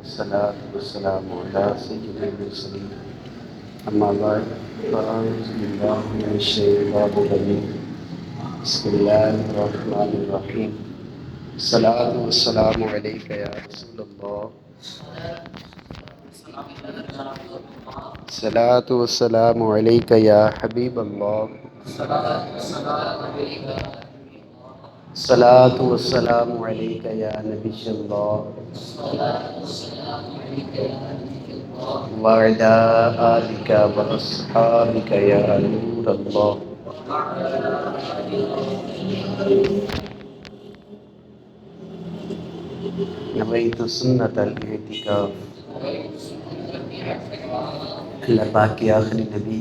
والصلاة والسلام على سيد المرسلين أما بعد فأعوذ بالله من الشيطان الرجيم بسم الله الرحمن الرحيم الصلاة والسلام عليك يا رسول الله الصلاة والسلام عليك يا حبيب الله الصلاة والسلام عليك يا نبي الله وعلى آلك وأصحابك يا نور الله نويت سنة الاعتكاف۔ اللہ پاک کے آخری نبی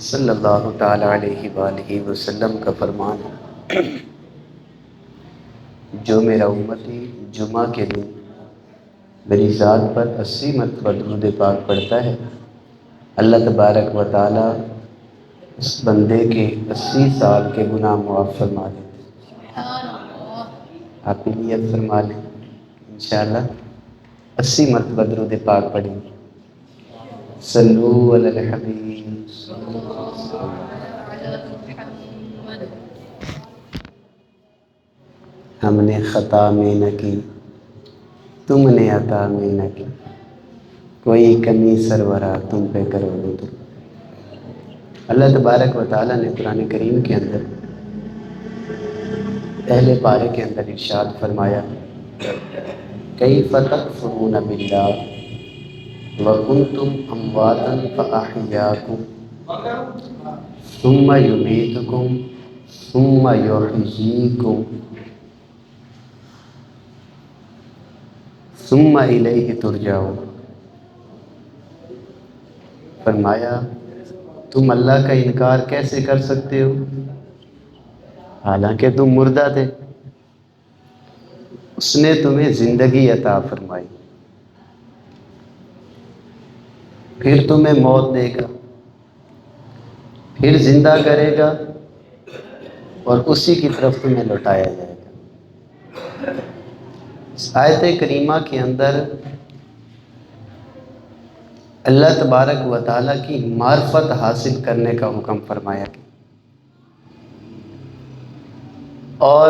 صلی اللہ تعالی علیہ وآلہ وسلم کا فرمان ہے، جو میرا امتی جمعہ کے دن میری ذات پر 80 مرتبہ درود پاک پڑھتا ہے، اللہ تبارک و تعالی اس بندے کے 80 سال کے گناہ معاف فرما دیتے ہیں۔ آپ نیت فرما لیں انشاءاللہ 80 مرتبہ درود پاک پڑھیں گے۔ صلو علی الحبیب۔ ہم نے خطا میں نہ کی، تم نے عطا میں نہ کی، کوئی کمی سرورا تم پہ کرو تو۔ اللہ تبارک و تعالیٰ نے قرآن کریم کے اندر پہلے پارے کے اندر ارشاد فرمایا، کیف تکفرون باللہ وکنتم امواتا فاحیاکم ثم یمیتکم ثم یحییکم ثم الیہ ترجعون۔ فرمایا تم اللہ کا انکار کیسے کر سکتے ہو حالانکہ تم مردہ تھے، اس نے تمہیں زندگی عطا فرمائی، پھر تمہیں موت دے گا، پھر زندہ کرے گا اور اسی کی طرف تمہیں لوٹایا جائے گا۔ اس آیت کریمہ کے اندر اللہ تبارک و تعالیٰ کی معرفت حاصل کرنے کا حکم فرمایا گیا اور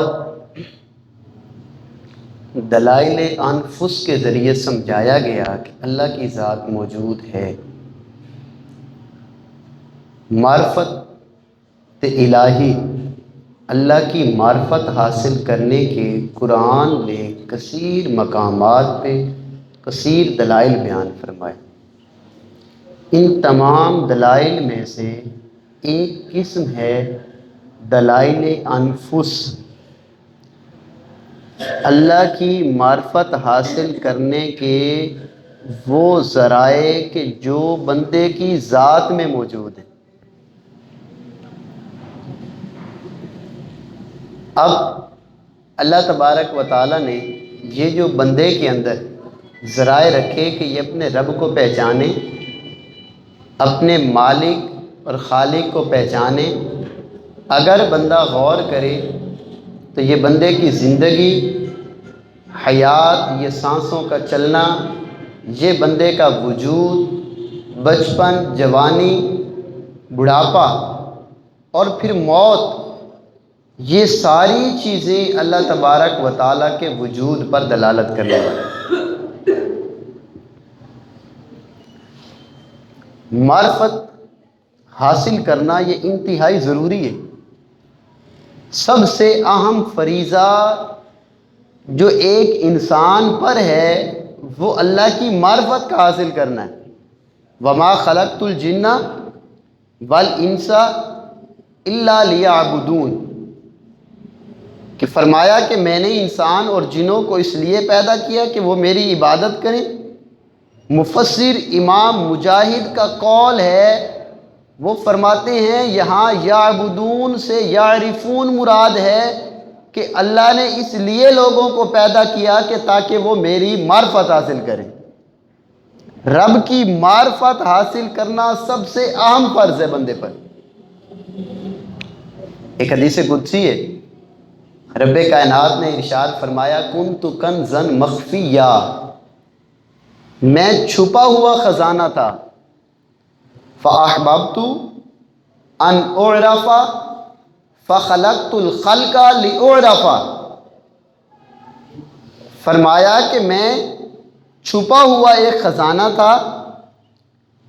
دلائل انفس کے ذریعے سمجھایا گیا کہ اللہ کی ذات موجود ہے۔ معرفت الہی، اللہ کی معرفت حاصل کرنے کے قرآن نے کثیر مقامات پہ کثیر دلائل بیان فرمائے۔ ان تمام دلائل میں سے ایک قسم ہے دلائل انفس، اللہ کی معرفت حاصل کرنے کے وہ ذرائع کہ جو بندے کی ذات میں موجود ہیں۔ اب اللہ تبارک و تعالیٰ نے یہ جو بندے کے اندر ذرائع رکھے کہ یہ اپنے رب کو پہچانے، اپنے مالک اور خالق کو پہچانے، اگر بندہ غور کرے تو یہ بندے کی زندگی، حیات، یہ سانسوں کا چلنا، یہ بندے کا وجود، بچپن، جوانی، بڑھاپا اور پھر موت، یہ ساری چیزیں اللہ تبارک و تعالیٰ کے وجود پر دلالت کرنے والی ہیں۔ معرفت حاصل کرنا یہ انتہائی ضروری ہے۔ سب سے اہم فریضہ جو ایک انسان پر ہے وہ اللہ کی معرفت کا حاصل کرنا ہے۔ وَمَا خَلَقْتُ الْجِنَّ وَالْإِنسَ إِلَّا لِيَعْبُدُونَ، کہ فرمایا کہ میں نے انسان اور جنوں کو اس لیے پیدا کیا کہ وہ میری عبادت کریں۔ مفسر امام مجاہد کا قول ہے، وہ فرماتے ہیں یہاں یعبدون سے یعرفون مراد ہے کہ اللہ نے اس لیے لوگوں کو پیدا کیا کہ تاکہ وہ میری معرفت حاصل کریں۔ رب کی معرفت حاصل کرنا سب سے اہم فرض ہے بندے پر۔ ایک حدیث قدسی ہے، رب کائنات نے ارشاد فرمایا کنت کنزا مخفیا، میں چھپا ہوا خزانہ تھا، فَأَحْبَبْتُ أَنْ أُعْرَفَ فَخَلَقْتُ الْخَلْقَ لِأُعْرَفَ۔ فرمایا کہ میں چھپا ہوا ایک خزانہ تھا،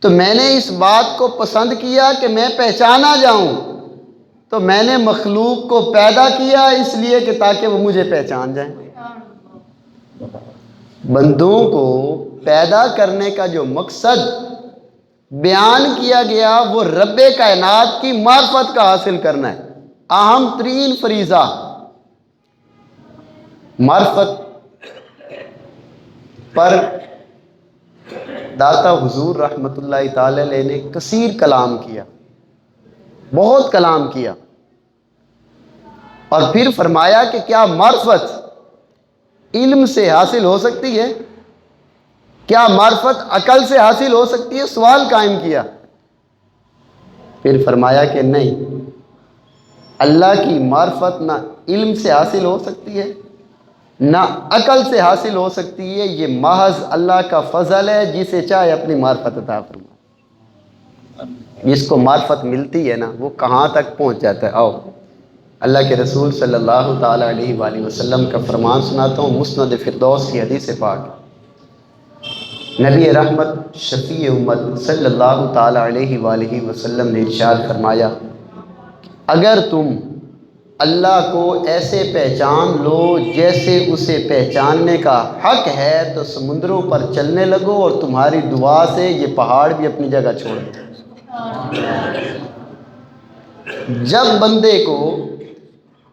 تو میں نے اس بات کو پسند کیا کہ میں پہچانا جاؤں، تو میں نے مخلوق کو پیدا کیا اس لیے کہ تاکہ وہ مجھے پہچان جائیں۔ بندوں کو پیدا کرنے کا جو مقصد بیان کیا گیا وہ رب کائنات کی معرفت کا حاصل کرنا ہے۔ اہم ترین فریضہ معرفت پر داتا حضور رحمۃ اللہ تعالی علیہ نے کثیر کلام کیا، بہت کلام کیا، اور پھر فرمایا کہ کیا معرفت علم سے حاصل ہو سکتی ہے؟ کیا معرفت عقل سے حاصل ہو سکتی ہے؟ سوال قائم کیا۔ پھر فرمایا کہ نہیں، اللہ کی معرفت نہ علم سے حاصل ہو سکتی ہے نہ عقل سے حاصل ہو سکتی ہے، یہ محض اللہ کا فضل ہے، جسے چاہے اپنی معرفت عطا فرمائے۔ جس کو معرفت ملتی ہے نا وہ کہاں تک پہنچ جاتا ہے۔ آؤ اللہ کے رسول صلی اللہ تعالیٰ علیہ وآلہ وسلم کا فرمان سناتا ہوں، مسند فردوس کی حدیث پاک۔ نبی رحمت شفیع امت صلی اللہ تعالیٰ علیہ وآلہ وسلم نے ارشاد فرمایا، اگر تم اللہ کو ایسے پہچان لو جیسے اسے پہچاننے کا حق ہے تو سمندروں پر چلنے لگو، اور تمہاری دعا سے یہ پہاڑ بھی اپنی جگہ چھوڑ دیں۔ جب بندے کو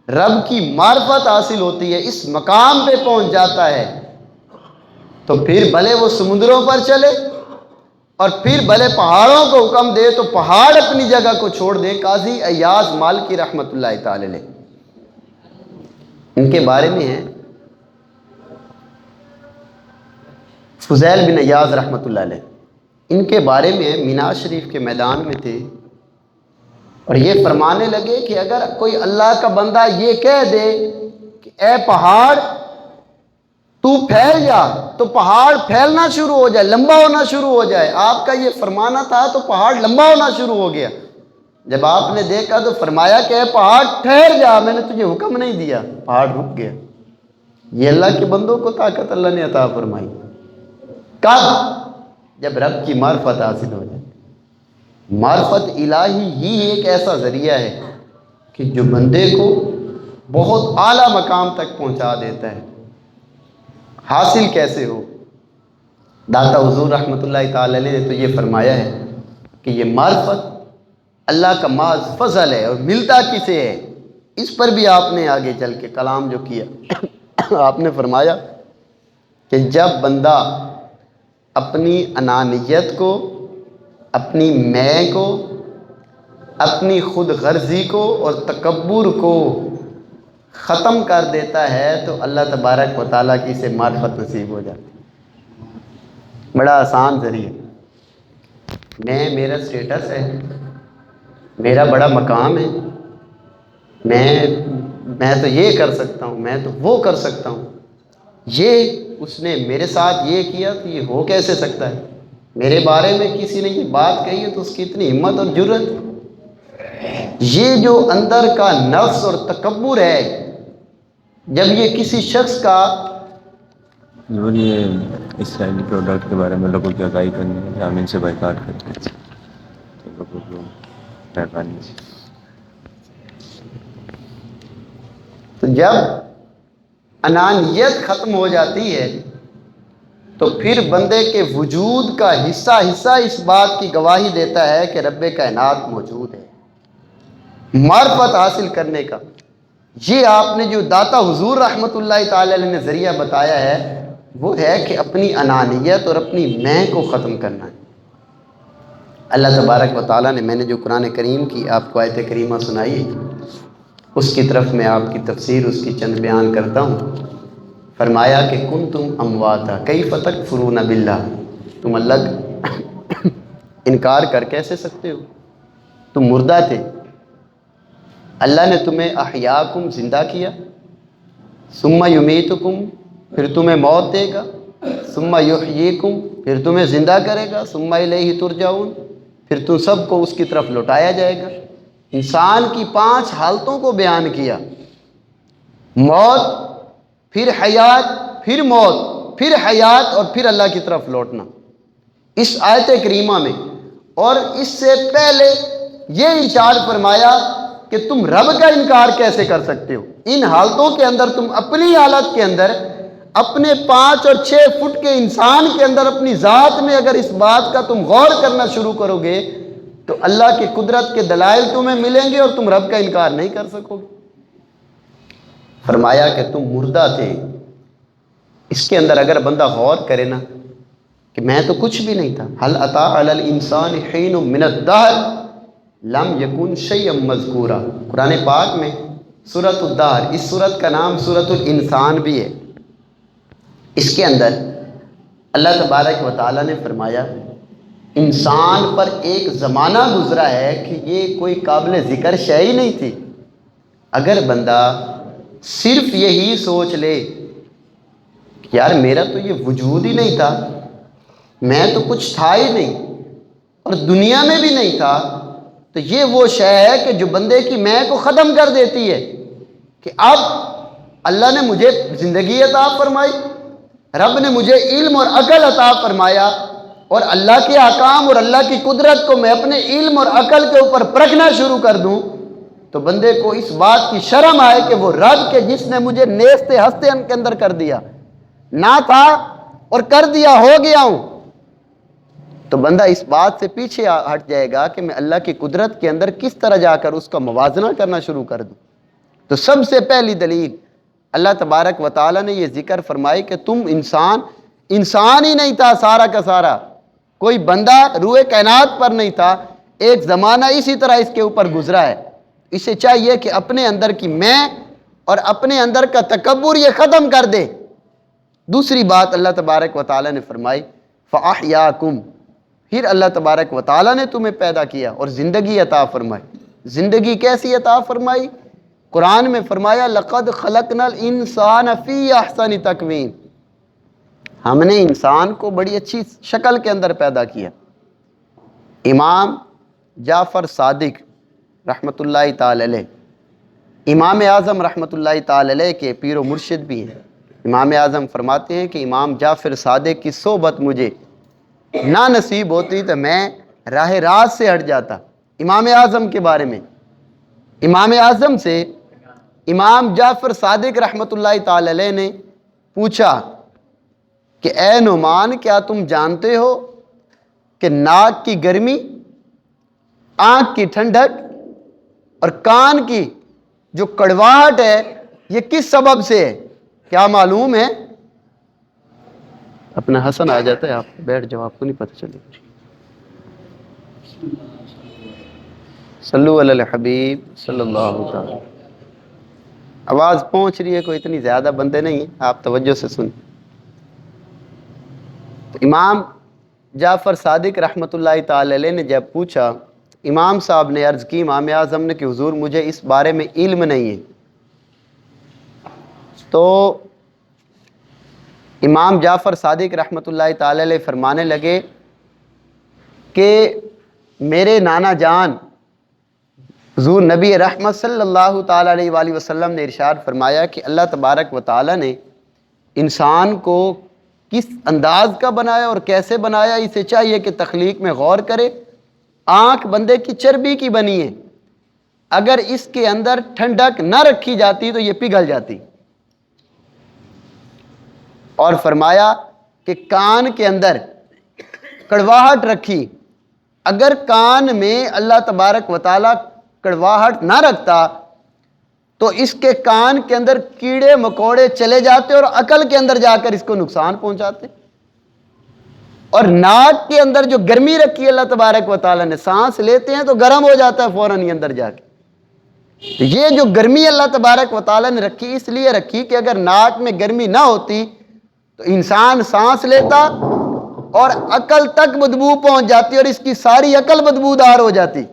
رب کی معرفت حاصل ہوتی ہے، اس مقام پہ پہنچ جاتا ہے، تو پھر بھلے وہ سمندروں پر چلے اور پھر بھلے پہاڑوں کو حکم دے تو پہاڑ اپنی جگہ کو چھوڑ دے۔ قاضی ایاز مالکی رحمۃ اللہ تعالی علیہ، ان کے بارے میں ہے فضیل بن ایاز رحمۃ اللہ علیہ، ان کے بارے میں مینا شریف کے میدان میں تھے اور یہ فرمانے لگے کہ اگر کوئی اللہ کا بندہ یہ کہہ دے کہ اے پہاڑ تو پھیل جا، تو پہاڑ پھیلنا شروع ہو جائے، لمبا ہونا شروع ہو جائے۔ آپ کا یہ فرمانا تھا تو پہاڑ لمبا ہونا شروع ہو گیا۔ جب آپ نے دیکھا تو فرمایا کہ اے پہاڑ ٹھہر جا، میں نے تجھے حکم نہیں دیا، پہاڑ رک گیا۔ یہ اللہ کے بندوں کو طاقت اللہ نے عطا فرمائی۔ کب؟ جب رب کی معرفت حاصل ہو جائے۔ معرفت الہی ہی ایک ایسا ذریعہ ہے کہ جو بندے کو بہت اعلیٰ مقام تک پہنچا دیتا ہے۔ حاصل کیسے ہو؟ داتا حضور رحمۃ اللہ تعالی علیہ نے تو یہ فرمایا ہے کہ یہ معرفت اللہ کا محض فضل ہے، اور ملتا کسے ہے اس پر بھی آپ نے آگے چل کے کلام جو کیا آپ نے فرمایا کہ جب بندہ اپنی انانیت کو، اپنی میں کو، اپنی خود غرضی کو اور تکبر کو ختم کر دیتا ہے تو اللہ تبارک و تعالیٰ کی اسے معرفت نصیب ہو جاتی ہے۔ بڑا آسان ذریعہ، میرا سٹیٹس ہے، میرا بڑا مقام ہے، میں تو یہ کر سکتا ہوں، میں تو وہ کر سکتا ہوں، یہ اس نے میرے ساتھ یہ کیا تو یہ ہو کیسے سکتا ہے؟ میرے بارے میں کسی نے یہ بات کہی ہے تو اس کی اتنی ہمت اور جرت۔ یہ جو اندر کا نفس اور تکبر ہے، جب یہ کسی شخص کا یہ اسرائیلی پروڈکٹ کے بارے میں لوگوں کی آگاہی کرنی ہے، ہم ان سے بائیکاٹ کرتے ہیں تو لوگوں کو پیغانی سے۔ تو جب انانیت ختم ہو جاتی ہے تو پھر بندے کے وجود کا حصہ اس بات کی گواہی دیتا ہے کہ رب کائنات موجود ہے۔ معرفت حاصل کرنے کا یہ آپ نے جو داتا حضور رحمۃ اللہ تعالی علیہ نے ذریعہ بتایا ہے وہ ہے کہ اپنی انانیت اور اپنی میں کو ختم کرنا ہے۔ اللہ تبارک و تعالیٰ نے، میں نے جو قرآن کریم کی آپ کو آیت کریمہ سنائی اس کی طرف میں آپ کی تفسیر اس کی چند بیان کرتا ہوں۔ فرمایا کہ کنتم امواتا کیف تکفرون باللہ، تم اللہ کا انکار کر کیسے سکتے ہو؟ تم مردہ تھے، اللہ نے تمہیں احیاکم زندہ کیا، ثم یمیتکم پھر تمہیں موت دے گا، ثم یحییکم، پھر تمہیں زندہ کرے گا، ثم الیہ ترجعون، پھر تم سب کو اس کی طرف لوٹایا جائے گا۔ انسان کی 5 حالتوں کو بیان کیا، موت، پھر حیات، پھر موت، پھر حیات، اور پھر اللہ کی طرف لوٹنا اس آیت کریمہ میں۔ اور اس سے پہلے یہ ارشاد فرمایا کہ تم رب کا انکار کیسے کر سکتے ہو؟ ان حالتوں کے اندر تم اپنی حالت کے اندر، اپنے 5 اور 6 فٹ کے انسان کے اندر، اپنی ذات میں اگر اس بات کا تم غور کرنا شروع کرو گے تو اللہ کی قدرت کے دلائل تمہیں ملیں گے اور تم رب کا انکار نہیں کر سکو گے۔ فرمایا کہ تم مردہ تھے۔ اس کے اندر اگر بندہ غور کرے نا کہ میں تو کچھ بھی نہیں تھا، هل اتى على الانسان حين من الدهر لم يكن شيئا مذکورا، قرآن پاک میں سورۃ الدہر، اس سورت کا نام سورۃ الانسان بھی ہے۔ اس کے اندر اللہ تبارک و تعالیٰ نے فرمایا انسان پر ایک زمانہ گزرا ہے کہ یہ کوئی قابل ذکر شے ہی نہیں تھی۔ اگر بندہ صرف یہی سوچ لے کہ یار میرا تو یہ وجود ہی نہیں تھا، میں تو کچھ تھا ہی نہیں اور دنیا میں بھی نہیں تھا، تو یہ وہ شے ہے کہ جو بندے کی میں کو ختم کر دیتی ہے کہ اب اللہ نے مجھے زندگی عطا فرمائی، رب نے مجھے علم اور عقل عطا فرمایا، اور اللہ کے احکام اور اللہ کی قدرت کو میں اپنے علم اور عقل کے اوپر پرکھنا شروع کر دوں تو بندے کو اس بات کی شرم آئے کہ وہ رب کے جس نے مجھے نیست ہستے ان کے اندر کر دیا، نہ تھا اور کر دیا، ہو گیا ہوں، تو بندہ اس بات سے پیچھے ہٹ جائے گا کہ میں اللہ کی قدرت کے اندر کس طرح جا کر اس کا موازنہ کرنا شروع کر دوں۔ تو سب سے پہلی دلیل اللہ تبارک و تعالیٰ نے یہ ذکر فرمائی کہ تم انسان ہی نہیں تھا، سارا کا سارا کوئی بندہ روئے کائنات پر نہیں تھا، ایک زمانہ اسی طرح اس کے اوپر گزرا ہے۔ اسے چاہیے کہ اپنے اندر کی میں اور اپنے اندر کا تکبر یہ ختم کر دے۔ دوسری بات اللہ تبارک و تعالیٰ نے فرمائی فَأَحْيَاكُمْ، پھر اللہ تبارک و تعالیٰ نے تمہیں پیدا کیا اور زندگی عطا فرمائی۔ زندگی کیسی عطا فرمائی؟ قرآن میں فرمایا لَقَدْ خَلَقْنَا الْإِنسَانَ فِي أَحْسَنِ تَقْوِيمٍ، ہم نے انسان کو بڑی اچھی شکل کے اندر پیدا کیا۔ امام جعفر صادق رحمۃ اللہ تعالی علیہ، امام اعظم رحمۃ اللہ تعالی علیہ کے پیر و مرشد بھی ہیں۔ امام اعظم فرماتے ہیں کہ امام جعفر صادق کی صحبت مجھے نہ نصیب ہوتی تو میں راہ راست سے ہٹ جاتا۔ امام اعظم کے بارے میں امام اعظم سے امام جعفر صادق رحمۃ اللہ تعالی علیہ نے پوچھا کہ اے نعمان، کیا تم جانتے ہو کہ ناک کی گرمی، آنکھ کی ٹھنڈک اور کان کی جو کڑواہٹ ہے یہ کس سبب سے ہے؟ کیا معلوم ہے؟ اپنا حسن آ جاتا ہے، آپ بیٹھ جاؤ، آپ کو نہیں پتہ چلے گا۔ صلو علی الحبیب صلی اللہ تعالی۔ آواز پہنچ رہی ہے، کوئی اتنی زیادہ بندے نہیں ہیں، آپ توجہ سے سنیں۔ تو امام جعفر صادق رحمۃ اللہ تعالی علیہ نے جب پوچھا، امام صاحب نے عرض کی امام اعظم نے کہ حضور مجھے اس بارے میں علم نہیں ہے۔ تو امام جعفر صادق رحمۃ اللہ تعالی علیہ فرمانے لگے کہ میرے نانا جان حضور نبی رحمت صلی اللہ تعالی علیہ وآلہ وسلم نے ارشاد فرمایا کہ اللہ تبارک و تعالی نے انسان کو کس انداز کا بنایا اور کیسے بنایا، اسے چاہیے کہ تخلیق میں غور کرے۔ آنکھ بندے کی چربی کی بنی ہے، اگر اس کے اندر ٹھنڈک نہ رکھی جاتی تو یہ پگھل جاتی۔ اور فرمایا کہ کان کے اندر کڑواہٹ رکھی، اگر کان میں اللہ تبارک و تعالیٰ کڑواہٹ نہ رکھتا تو اس کے کان کے اندر کیڑے مکوڑے چلے جاتے اور عقل کے اندر جا کر اس کو نقصان پہنچاتے۔ اور ناک کے اندر جو گرمی رکھی اللہ تبارک و تعالیٰ نے، سانس لیتے ہیں تو گرم ہو جاتا ہے فوراً ہی اندر جا کے۔ تو یہ جو گرمی اللہ تبارک و تعالیٰ نے رکھی اس لیے رکھی کہ اگر ناک میں گرمی نہ ہوتی تو انسان سانس لیتا اور عقل تک بدبو پہنچ جاتی اور اس کی ساری عقل بدبودار ہو جاتی۔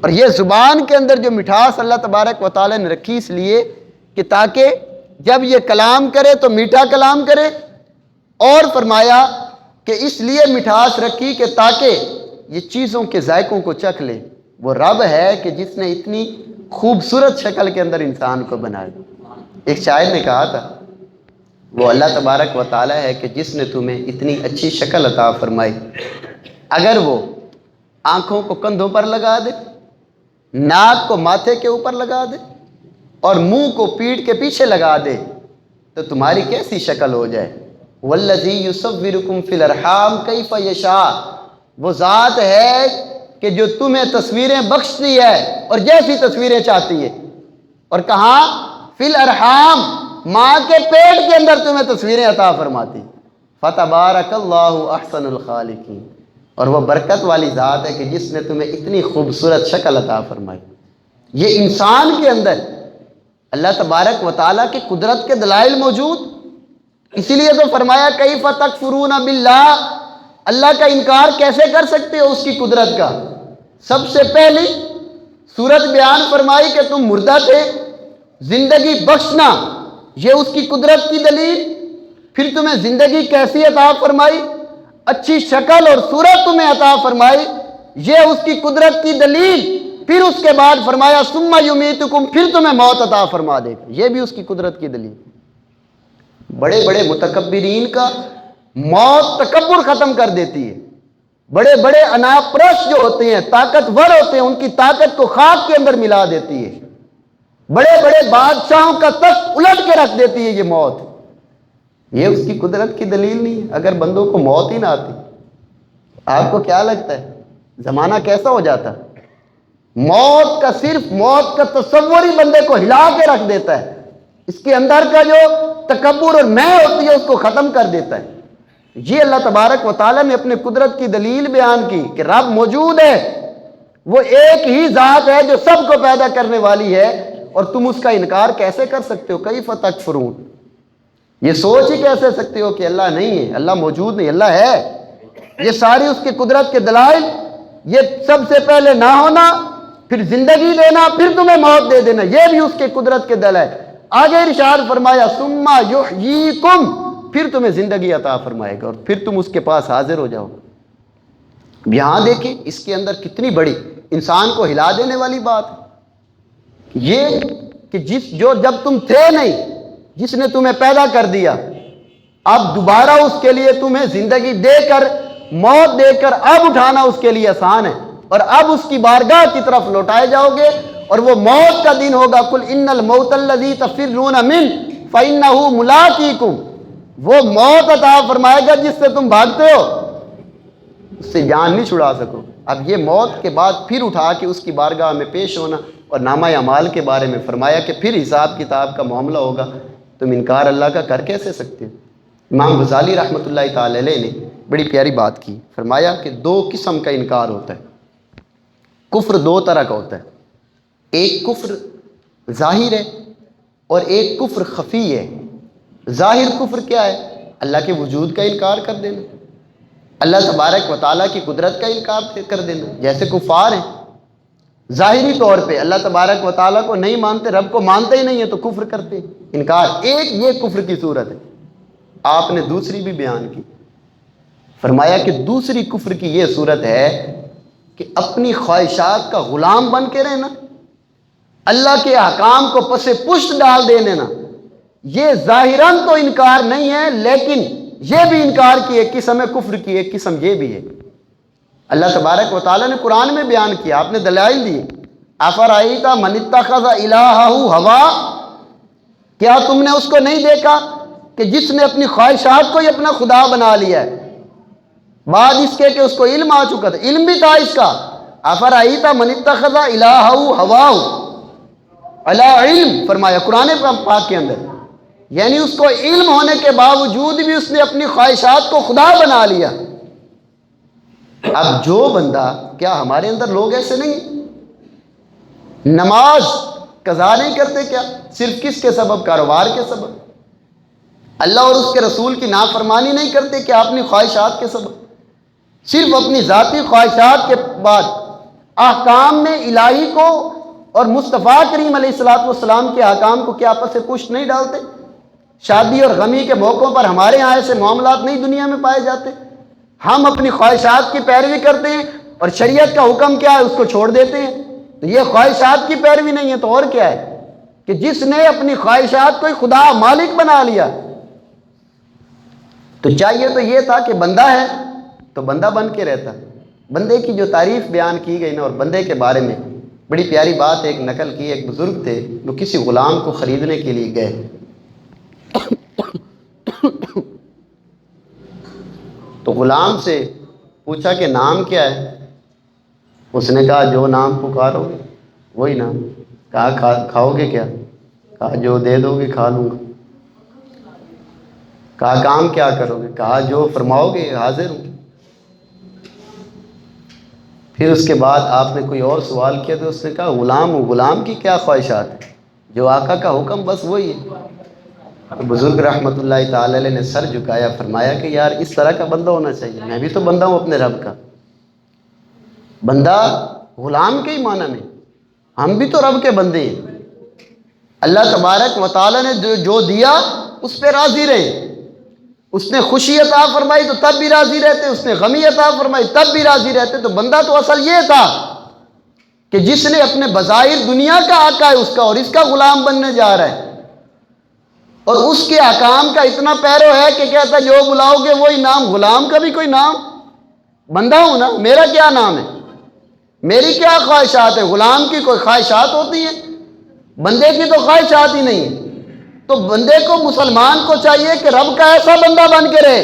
اور یہ زبان کے اندر جو مٹھاس اللہ تبارک و تعالیٰ نے رکھی اس لیے کہ تاکہ جب یہ کلام کرے تو میٹھا کلام کرے، اور فرمایا کہ اس لیے مٹھاس رکھی کہ تاکہ یہ چیزوں کے ذائقوں کو چکھ لے۔ وہ رب ہے کہ جس نے اتنی خوبصورت شکل کے اندر انسان کو بنایا۔ ایک شاعر نے کہا تھا وہ اللہ تبارک و تعالی ہے کہ جس نے تمہیں اتنی اچھی شکل عطا فرمائی، اگر وہ آنکھوں کو کندھوں پر لگا دے، ناک کو ماتھے کے اوپر لگا دے اور منہ کو پیٹھ کے پیچھے لگا دے تو تمہاری کیسی شکل ہو جائے۔ والذی یصورکم فی الارحام کیف یشاء، وہ ذات ہے کہ جو تمہیں تصویریں بخشتی ہے اور جیسی تصویریں چاہتی ہے۔ اور کہاں؟ فی الارحام، ماں کے پیٹ کے اندر تمہیں تصویریں عطا فرماتی۔ فتبارک اللہ احسن الخالقین، اور وہ برکت والی ذات ہے کہ جس نے تمہیں اتنی خوبصورت شکل عطا فرمائی۔ یہ انسان کے اندر اللہ تبارک و تعالیٰ کی قدرت کے دلائل موجود، اسی لیے تو فرمایا کیف تکفرون باللہ، اللہ کا انکار کیسے کر سکتے ہو اس کی قدرت کا۔ سب سے پہلی سورت بیان فرمائی کہ تم مردہ تھے، زندگی بخشنا یہ اس کی قدرت کی دلیل، پھر تمہیں زندگی کیسی عطا فرمائی، اچھی شکل اور صورت تمہیں عطا فرمائی، یہ اس کی قدرت کی دلیل، پھر اس کے بعد فرمایا ثم یمیتکم، پھر تمہیں موت عطا فرما دے گا، یہ بھی اس کی قدرت کی دلیل۔ بڑے بڑے متکبرین کا موت تکبر ختم کر دیتی ہے، بڑے بڑے انا پرست جو ہوتے ہیں، طاقتور ہوتے ہیں، ان کی طاقت کو خاک کے اندر ملا دیتی ہے، بڑے بڑے بادشاہوں کا تخت الٹ کے رکھ دیتی ہے یہ موت۔ یہ اس کی قدرت کی دلیل نہیں ہے۔ اگر بندوں کو موت ہی نہ آتی، آپ کو کیا لگتا ہے زمانہ کیسا ہو جاتا؟ موت کا صرف موت کا تصور ہی بندے کو ہلا کے رکھ دیتا ہے، اس کے اندر کا جو تکبر اور میں ہوتی ہے اس کو ختم کر دیتا ہے۔ یہ اللہ تبارک و تعالیٰ نے اپنے قدرت کی دلیل بیان کی کہ رب موجود ہے، وہ ایک ہی ذات ہے جو سب کو پیدا کرنے والی ہے، اور تم اس کا انکار کیسے کر سکتے ہو؟ کیف تکفرون، یہ سوچ ہی کیسے سکتے ہو کہ اللہ نہیں ہے، اللہ موجود نہیں، اللہ ہے۔ یہ ساری اس کی قدرت کے دلائل، یہ سب سے پہلے نہ ہونا، پھر زندگی دینا، پھر تمہیں موت دے دینا، یہ بھی اس کے قدرت کے دلائل۔ آگے ارشاد فرمایا ثم یحییکم، پھر تمہیں زندگی عطا فرمائے گا اور پھر تم اس کے پاس حاضر ہو جاؤ۔ یہاں دیکھیں اس کے اندر کتنی بڑی انسان کو ہلا دینے والی بات ہے، یہ کہ جب تم تھے نہیں، جس نے تمہیں پیدا کر دیا، اب دوبارہ اس کے لیے تمہیں زندگی دے کر موت دے کر اب اٹھانا اس کے لیے آسان ہے، اور اب اس کی بارگاہ کی طرف لوٹائے جاؤ گے، اور وہ موت کا دن ہوگا۔ قل ان الموت الذی تفرون منہ فانہ ملاقیکم، وہ موت عطا فرمائے گا جس سے تم بھاگتے ہو، اس سے جان نہیں چھڑا سکو۔ اب یہ موت کے بعد پھر اٹھا کے اس کی بارگاہ میں پیش ہونا، اور نامہ اعمال کے بارے میں فرمایا کہ پھر حساب کتاب کا معاملہ ہوگا، تم انکار اللہ کا کر کیسے سکتے ہو؟ امام غزالی رحمۃ اللہ تعالی علیہ نے بڑی پیاری بات کی، فرمایا کہ دو قسم کا انکار ہوتا ہے، کفر دو طرح کا ہوتا ہے، ایک کفر ظاہر ہے اور ایک کفر خفی ہے۔ ظاہر کفر کیا ہے؟ اللہ کے وجود کا انکار کر دینا، اللہ تبارک و تعالیٰ کی قدرت کا انکار کر دینا، جیسے کفار ہیں ظاہری طور پہ اللہ تبارک و تعالیٰ کو نہیں مانتے، رب کو مانتے ہی نہیں ہیں تو کفر کرتے ہیں، انکار۔ ایک یہ کفر کی صورت ہے، آپ نے دوسری بھی بیان کی، فرمایا کہ دوسری کفر کی یہ صورت ہے کہ اپنی خواہشات کا غلام بن کے رہنا، اللہ کے احکام کو پس پشت ڈال دے دینا۔ یہ ظاہراً تو انکار نہیں ہے، لیکن یہ بھی انکار کی ایک قسم ہے، کفر کی ایک قسم یہ بھی ہے۔ اللہ تبارک و تعالیٰ نے قرآن میں بیان کیا، آپ نے دلائل دیے، افرأیت من اتخذ الہہ ہوا، کیا تم نے اس کو نہیں دیکھا کہ جس نے اپنی خواہشات کو ہی اپنا خدا بنا لیا ہے، بعد اس کے کہ اس کو علم آ چکا تھا، علم بھی تھا اس کا۔ افرأیت من اتخذ الہہ ہوا علی علم، فرمایا قرآن پاک کے اندر، یعنی اس کو علم ہونے کے باوجود بھی اس نے اپنی خواہشات کو خدا بنا لیا۔ اب جو بندہ، کیا ہمارے اندر لوگ ایسے نہیں، نماز قضا نہیں کرتے کیا؟ صرف کس کے سبب؟ کاروبار کے سبب۔ اللہ اور اس کے رسول کی نافرمانی نہیں کرتے کیا؟ اپنی خواہشات کے سبب۔ صرف اپنی ذاتی خواہشات کے بعد احکام میں الہی کو اور مصطفیٰ کریم علیہ الصلوۃ والسلام کے احکام کو کیا آپس سے پشت نہیں ڈالتے؟ شادی اور غمی کے موقعوں پر ہمارے یہاں ایسے معاملات نہیں دنیا میں پائے جاتے. ہم اپنی خواہشات کی پیروی کرتے ہیں اور شریعت کا حکم کیا ہے اس کو چھوڑ دیتے ہیں. تو یہ خواہشات کی پیروی نہیں ہے تو اور کیا ہے کہ جس نے اپنی خواہشات کو خدا مالک بنا لیا. تو چاہیے تو یہ تھا کہ بندہ ہے تو بندہ بن کے رہتا. بندے کی جو تعریف بیان کی گئی نا، اور بندے کے بارے میں بڑی پیاری بات ایک نقل کی. ایک بزرگ تھے، وہ کسی غلام کو خریدنے کے لیے گئے. تو غلام سے پوچھا کہ نام کیا ہے؟ اس نے کہا جو نام پکارو گے وہی نام. کہا کھاؤ گے کیا؟ کہا جو دے دو گے کھا لوں گا. کہا کام کیا کرو گے؟ کہا جو فرماؤ گے حاضر ہوں. پھر اس کے بعد آپ نے کوئی اور سوال کیا تو اس نے کہا غلام ہوں، غلام کی کیا خواہشات ہے، جو آقا کا حکم بس وہی ہے. تو بزرگ رحمۃ اللہ تعالی علیہ نے سر جھکایا، فرمایا کہ یار اس طرح کا بندہ ہونا چاہیے. میں بھی تو بندہ ہوں اپنے رب کا. بندہ غلام کے ہی معنی میں، ہم بھی تو رب کے بندے ہیں. اللہ تبارک و تعالی نے جو دیا اس پہ راضی رہے. اس نے خوشی عطا فرمائی تو تب بھی راضی رہتے، اس نے غمی عطا فرمائی تب بھی راضی رہتے. تو بندہ تو اصل یہ تھا کہ جس نے اپنے بظاہر دنیا کا آقا ہے اس کا اور اس کا غلام بننے جا رہا ہے، اور اس کے احکام کا اتنا پیرو ہے کہ کہتا ہے جو بلاؤ گے وہی نام. غلام کا بھی کوئی نام؟ بندہ ہوں نا، میرا کیا نام ہے، میری کیا خواہشات ہے؟ غلام کی کوئی خواہشات ہوتی ہیں؟ بندے کی تو خواہشات ہی نہیں ہے. تو بندے کو، مسلمان کو چاہیے کہ رب کا ایسا بندہ بن کے رہے،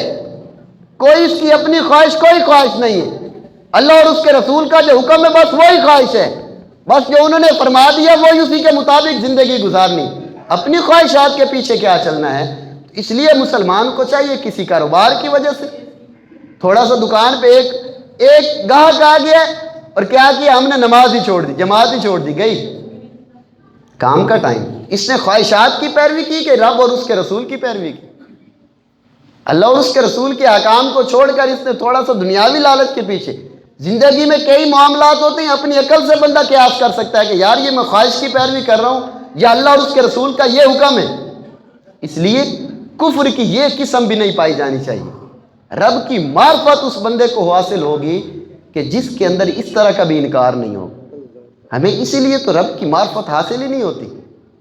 کوئی اس کی اپنی خواہش کوئی خواہش نہیں ہے. اللہ اور اس کے رسول کا جو حکم ہے بس وہی خواہش ہے، بس جو انہوں نے فرما دیا وہی اسی کے مطابق زندگی گزارنی. اپنی خواہشات کے پیچھے کیا چلنا ہے؟ اس لیے مسلمان کو چاہیے کسی کاروبار کی وجہ سے تھوڑا سا دکان پہ ایک گاہک آ گیا اور کیا کیا ہم نے نماز ہی چھوڑ دی، جماعت ہی چھوڑ دی، گئی کام کا ٹائم. اس نے خواہشات کی پیروی کی کہ رب اور اس کے رسول کی پیروی کی؟ اللہ اور اس کے رسول کے احکام کو چھوڑ کر اس نے تھوڑا سا دنیاوی لالچ کے پیچھے. زندگی میں کئی معاملات ہوتے ہیں، اپنی عقل سے بندہ قیاس کر سکتا ہے کہ یار یہ میں خواہش کی پیروی کر رہا ہوں یا اللہ اور اس کے رسول کا یہ حکم ہے. اس لیے کفر کی یہ قسم بھی نہیں پائی جانی چاہیے. رب کی معرفت اس بندے کو حاصل ہوگی کہ جس کے اندر اس طرح کا بھی انکار نہیں ہوگا. ہمیں اسی لیے تو رب کی معرفت حاصل ہی نہیں ہوتی.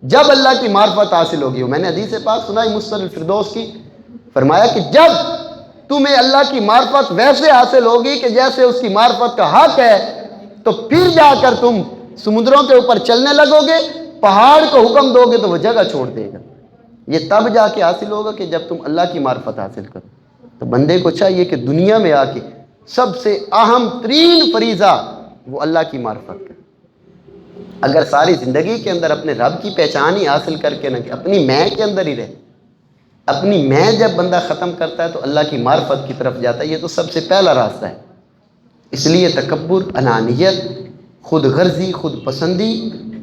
جب اللہ کی معرفت حاصل ہوگی، میں نے حدیث پاک سنائی مستر الفردوس کی، فرمایا کہ جب تمہیں اللہ کی معرفت ویسے حاصل ہوگی کہ جیسے اس کی معرفت کا حق ہے، تو پھر جا کر تم سمندروں کے اوپر چلنے لگو گے، پہاڑ کو حکم دو گے تو وہ جگہ چھوڑ دے گا. یہ تب جا کے حاصل ہوگا کہ جب تم اللہ کی معرفت حاصل کرو. تو بندے کو چاہیے کہ دنیا میں آ کے سب سے اہم ترین فریضہ وہ اللہ کی معرفت کا. اگر ساری زندگی کے اندر اپنے رب کی پہچان ہی حاصل کر کے نہ کہ اپنی میں کے اندر ہی رہے، اپنی میں جب بندہ ختم کرتا ہے تو اللہ کی معرفت کی طرف جاتا ہے. یہ تو سب سے پہلا راستہ ہے. اس لیے تکبر، انانیت، خود غرضی، خود پسندی،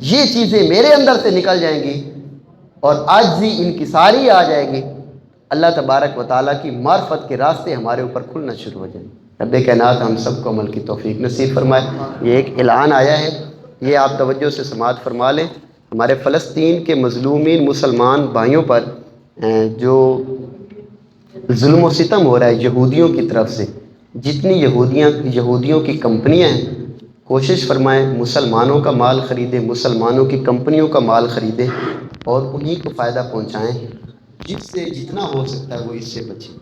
یہ چیزیں میرے اندر سے نکل جائیں گی اور عاجزی، انکساری آ جائے گی. اللہ تبارک و تعالیٰ کی معرفت کے راستے ہمارے اوپر کھلنا شروع ہو جائیں. رب کائنات ہم سب کو عمل کی توفیق نصیب فرمائے. یہ ایک اعلان آیا ہے، یہ آپ توجہ سے سماعت فرما لیں. ہمارے فلسطین کے مظلومین مسلمان بھائیوں پر جو ظلم و ستم ہو رہا ہے یہودیوں کی طرف سے، جتنی یہودیوں کی کمپنیاں ہیں، کوشش فرمائیں مسلمانوں کا مال خریدیں، مسلمانوں کی کمپنیوں کا مال خریدیں اور انہی کو فائدہ پہنچائیں. جس سے جتنا ہو سکتا ہے وہ اس سے بچیں.